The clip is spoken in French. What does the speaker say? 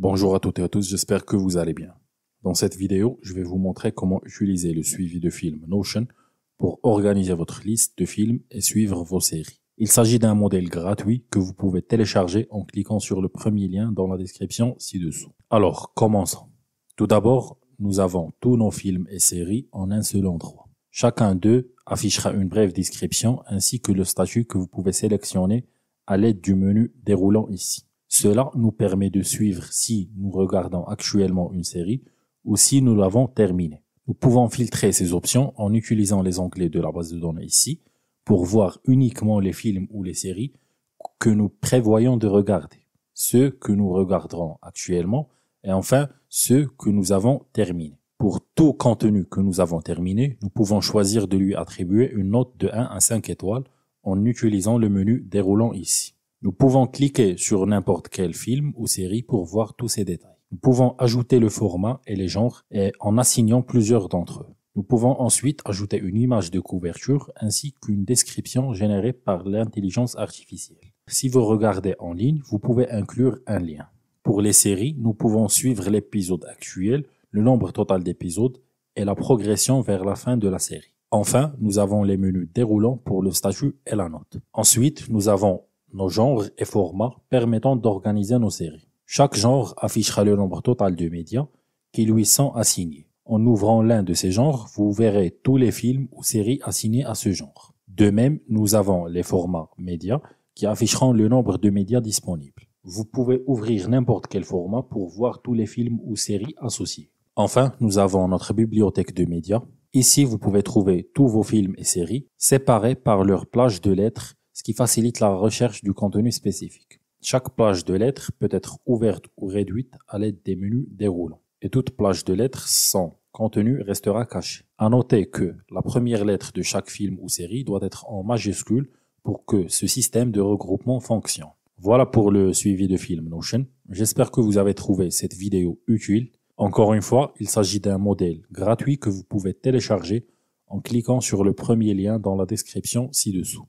Bonjour à toutes et à tous, j'espère que vous allez bien. Dans cette vidéo, je vais vous montrer comment utiliser le suivi de films Notion pour organiser votre liste de films et suivre vos séries. Il s'agit d'un modèle gratuit que vous pouvez télécharger en cliquant sur le premier lien dans la description ci-dessous. Alors, commençons. Tout d'abord, nous avons tous nos films et séries en un seul endroit. Chacun d'eux affichera une brève description ainsi que le statut que vous pouvez sélectionner à l'aide du menu déroulant ici. Cela nous permet de suivre si nous regardons actuellement une série ou si nous l'avons terminée. Nous pouvons filtrer ces options en utilisant les onglets de la base de données ici pour voir uniquement les films ou les séries que nous prévoyons de regarder, ceux que nous regarderons actuellement et enfin ceux que nous avons terminés. Pour tout contenu que nous avons terminé, nous pouvons choisir de lui attribuer une note de 1 à 5 étoiles en utilisant le menu déroulant ici. Nous pouvons cliquer sur n'importe quel film ou série pour voir tous ces détails. Nous pouvons ajouter le format et les genres en assignant plusieurs d'entre eux. Nous pouvons ensuite ajouter une image de couverture ainsi qu'une description générée par l'intelligence artificielle. Si vous regardez en ligne, vous pouvez inclure un lien. Pour les séries, nous pouvons suivre l'épisode actuel, le nombre total d'épisodes et la progression vers la fin de la série. Enfin, nous avons les menus déroulants pour le statut et la note. Ensuite, nous avons nos genres et formats permettant d'organiser nos séries. Chaque genre affichera le nombre total de médias qui lui sont assignés. En ouvrant l'un de ces genres, vous verrez tous les films ou séries assignés à ce genre. De même, nous avons les formats médias qui afficheront le nombre de médias disponibles. Vous pouvez ouvrir n'importe quel format pour voir tous les films ou séries associés. Enfin, nous avons notre bibliothèque de médias. Ici, vous pouvez trouver tous vos films et séries séparés par leur plage de lettres, ce qui facilite la recherche du contenu spécifique. Chaque plage de lettres peut être ouverte ou réduite à l'aide des menus déroulants. Et toute plage de lettres sans contenu restera cachée. À noter que la première lettre de chaque film ou série doit être en majuscule pour que ce système de regroupement fonctionne. Voilà pour le suivi de film Notion. J'espère que vous avez trouvé cette vidéo utile. Encore une fois, il s'agit d'un modèle gratuit que vous pouvez télécharger en cliquant sur le premier lien dans la description ci-dessous.